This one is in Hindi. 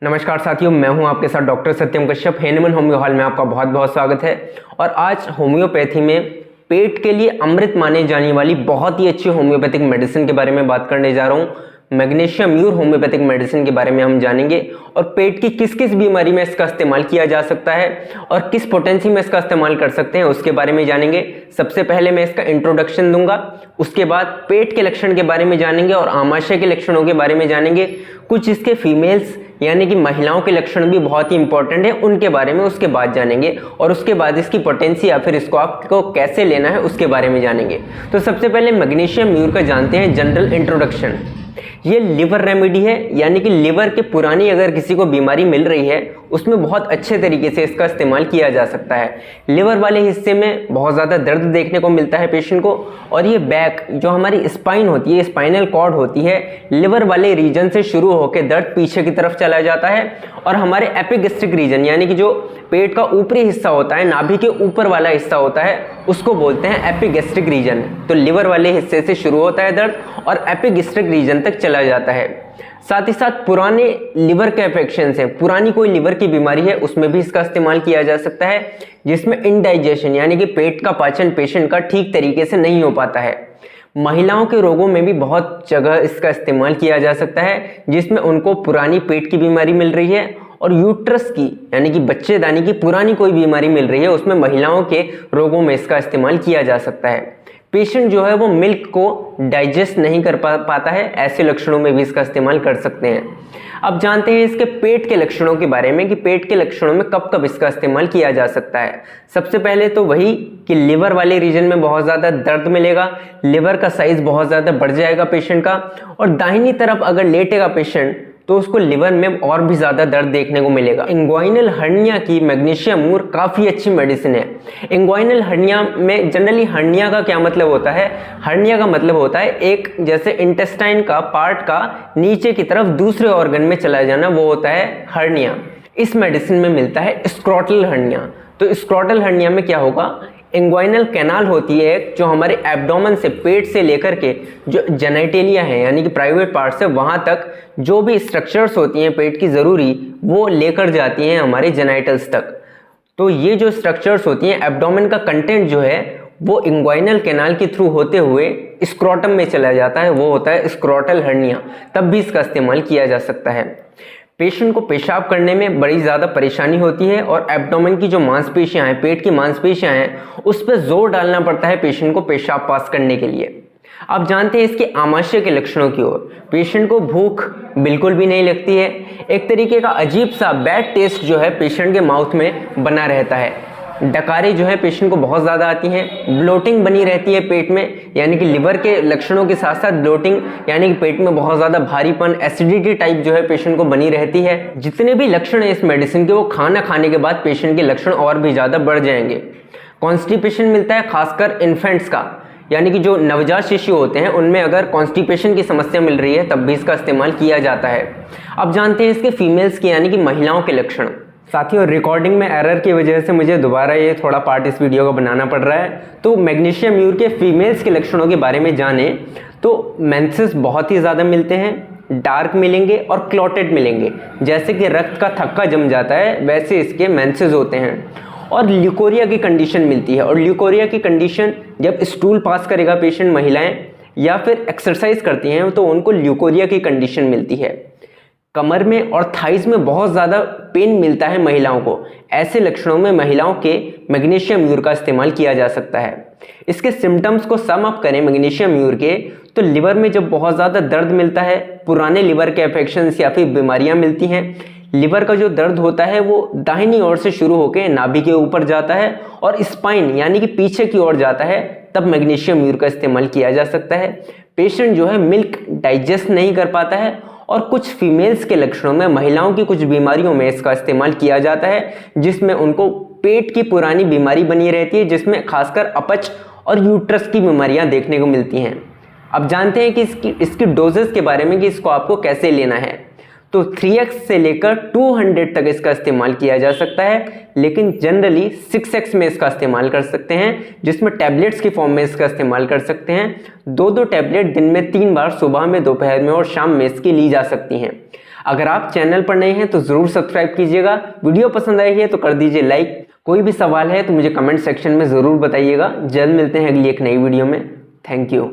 नमस्कार साथियों, मैं हूं आपके साथ डॉक्टर सत्यम कश्यप। हेनमन होम्यो हॉल में आपका बहुत बहुत स्वागत है। और आज होम्योपैथी में पेट के लिए अमृत माने जाने वाली बहुत ही अच्छी होम्योपैथिक मेडिसिन के बारे में बात करने जा रहा हूं। मैग्नीशिया म्यूर होम्योपैथिक मेडिसिन के बारे में हम जानेंगे और पेट की किस किस बीमारी में इसका इस्तेमाल किया जा सकता है और किस पोटेंसी में इसका इस्तेमाल कर सकते हैं उसके बारे में जानेंगे। सबसे पहले मैं इसका इंट्रोडक्शन दूंगा, उसके बाद पेट के लक्षण के बारे में जानेंगे और आमाशय के लक्षणों के बारे में जानेंगे। कुछ इसके फीमेल्स यानी कि महिलाओं के लक्षण भी बहुत ही इंपॉर्टेंट है, उनके बारे में उसके बाद जानेंगे और उसके बाद इसकी पोटेंसी या फिर इसको आपको कैसे लेना है उसके बारे में जानेंगे। तो सबसे पहले मैग्नीशिया म्यूर का जानते हैं जनरल इंट्रोडक्शन। ये लिवर रेमेडी है, यानी कि लिवर के पुरानी अगर किसी को बीमारी मिल रही है उसमें बहुत अच्छे तरीके से इसका इस्तेमाल किया जा सकता है। लिवर वाले हिस्से में बहुत ज़्यादा दर्द देखने को मिलता है पेशेंट को, और ये बैक जो हमारी स्पाइन होती है, स्पाइनल कॉर्ड होती है, लिवर वाले रीजन से शुरू होकर दर्द पीछे की तरफ चला जाता है और हमारे एपिगैस्ट्रिक रीजन यानी कि जो पेट का ऊपरी हिस्सा होता है, नाभि के ऊपर वाला हिस्सा होता है, उसको बोलते हैं एपिगैस्ट्रिक रीजन। तो लिवर वाले हिस्से से शुरू होता है दर्द और एपिगैस्ट्रिक रीजन तक चला जाता है। साथ ही साथ पुराने लिवर के अफेक्शन है, पुरानी कोई लिवर की बीमारी है, उसमें भी इसका इस्तेमाल किया जा सकता है, जिसमें इनडाइजेशन यानी कि पेट का पाचन पेशेंट का ठीक तरीके से नहीं हो पाता है। महिलाओं के रोगों में भी बहुत जगह इसका इस्तेमाल किया जा सकता है, जिसमें उनको पुरानी पेट की बीमारी मिल रही है और यूट्रस की यानी कि बच्चेदानी की पुरानी कोई बीमारी मिल रही है, उसमें महिलाओं के रोगों में इसका इस्तेमाल किया जा सकता है। पेशेंट जो है वो मिल्क को डाइजेस्ट नहीं कर पाता है, ऐसे लक्षणों में भी इसका इस्तेमाल कर सकते हैं। अब जानते हैं इसके पेट के लक्षणों के बारे में कि पेट के लक्षणों में कब कब इसका इस्तेमाल किया जा सकता है। सबसे पहले तो वही कि लिवर वाले रीजन में बहुत ज़्यादा दर्द मिलेगा, लिवर का साइज बहुत ज़्यादा बढ़ जाएगा पेशेंट का, और दाहिनी तरफ अगर लेटेगा पेशेंट तो उसको लिवर में और भी ज़्यादा दर्द देखने को मिलेगा। इंग्वाइनल हर्निया की मैग्नीशिया म्यूर काफ़ी अच्छी मेडिसिन है। इंग्वाइनल हर्निया में जनरली हर्निया का क्या मतलब होता है? हर्निया का मतलब होता है एक जैसे इंटेस्टाइन का पार्ट का नीचे की तरफ दूसरे ऑर्गन में चला जाना, वो होता है हर्निया। इस मेडिसिन में मिलता है स्क्रोटल हर्निया। तो स्क्रोटल हर्निया में क्या होगा? इंग्वाइनल कैनाल होती है जो हमारे एब्डोमेन से, पेट से लेकर के जो जेनिटेलिया है यानी कि प्राइवेट पार्ट से, वहाँ तक जो भी स्ट्रक्चर्स होती हैं पेट की ज़रूरी, वो लेकर जाती हैं हमारे जेनाइटल्स तक। तो ये जो स्ट्रक्चर्स होती हैं, एब्डोमेन का कंटेंट जो है वो इंग्वाइनल कैनाल के थ्रू होते हुए स्क्रोटम में चला जाता है, वो होता है स्क्रोटल हर्निया। तब भी इसका इस्तेमाल किया जा सकता है। पेशेंट को पेशाब करने में बड़ी ज़्यादा परेशानी होती है और एब्डोमेन की जो मांसपेशियां हैं, पेट की मांसपेशियां हैं, उस पर जोर डालना पड़ता है पेशेंट को पेशाब पास करने के लिए। अब जानते हैं इसके आमाशय के लक्षणों की ओर। पेशेंट को भूख बिल्कुल भी नहीं लगती है, एक तरीके का अजीब सा बैड टेस्ट जो है पेशेंट के माउथ में बना रहता है। डकारे जो है पेशेंट को बहुत ज़्यादा आती हैं, ब्लोटिंग बनी रहती है पेट में, यानी कि लिवर के लक्षणों के साथ साथ ब्लोटिंग यानी कि पेट में बहुत ज़्यादा भारीपन, एसिडिटी टाइप जो है पेशेंट को बनी रहती है। जितने भी लक्षण है इस मेडिसिन के, वो खाना खाने के बाद पेशेंट के लक्षण और भी ज़्यादा बढ़ जाएंगे। कॉन्स्टिपेशन मिलता है खासकर इन्फेंट्स का, यानी कि जो नवजात शिशु होते हैं उनमें अगर कॉन्स्टिपेशन की समस्या मिल रही है तब भी इसका इस्तेमाल किया जाता है। अब जानते हैं इसके फीमेल्स के यानी कि महिलाओं के लक्षण। साथियों, रिकॉर्डिंग में एरर की वजह से मुझे दोबारा ये थोड़ा पार्ट इस वीडियो का बनाना पड़ रहा है। तो मैग्नीशिया म्यूर के फीमेल्स के लक्षणों के बारे में जाने तो मेंसेस बहुत ही ज़्यादा मिलते हैं, डार्क मिलेंगे और क्लॉटेड मिलेंगे। जैसे कि रक्त का थक्का जम जाता है वैसे इसके मेंसेस होते हैं। और ल्यूकोरिया की कंडीशन मिलती है, और ल्यूकोरिया की कंडीशन जब स्टूल पास करेगा पेशेंट, महिलाएं या फिर एक्सरसाइज करती हैं तो उनको ल्यूकोरिया की कंडीशन मिलती है। कमर में और थाइस में बहुत ज़्यादा पेन मिलता है महिलाओं को। ऐसे लक्षणों में महिलाओं के मैग्नीशिया म्यूर का इस्तेमाल किया जा सकता है। इसके सिम्टम्स को सम अप करें मैग्नीशिया म्यूर के, तो लिवर में जब बहुत ज़्यादा दर्द मिलता है, पुराने लिवर के अफेक्शंस या फिर बीमारियां मिलती हैं, लिवर का जो दर्द होता है वो दाहिनी ओर से शुरू होकर नाभि के ऊपर जाता है और स्पाइन यानी कि पीछे की ओर जाता है, तब मैग्नीशिया म्यूर का इस्तेमाल किया जा सकता है। पेशेंट जो है मिल्क डाइजेस्ट नहीं कर पाता है, और कुछ फीमेल्स के लक्षणों में, महिलाओं की कुछ बीमारियों में इसका इस्तेमाल किया जाता है, जिसमें उनको पेट की पुरानी बीमारी बनी रहती है, जिसमें खासकर अपच और यूट्रस की बीमारियां देखने को मिलती हैं। अब जानते हैं कि इसकी डोजेस के बारे में कि इसको आपको कैसे लेना है। तो 3x से लेकर 200 तक इसका इस्तेमाल किया जा सकता है, लेकिन जनरली 6x में इसका इस्तेमाल कर सकते हैं, जिसमें टैबलेट्स की फॉर्म में इसका इस्तेमाल कर सकते हैं। 2-2 टैबलेट दिन में 3 बार, सुबह में, दोपहर में और शाम में इसकी ली जा सकती हैं। अगर आप चैनल पर नए हैं तो ज़रूर सब्सक्राइब कीजिएगा। वीडियो पसंद आई है तो कर दीजिए लाइक। कोई भी सवाल है तो मुझे कमेंट सेक्शन में ज़रूर बताइएगा। जल्द मिलते हैं अगली एक नई वीडियो में। Thank you.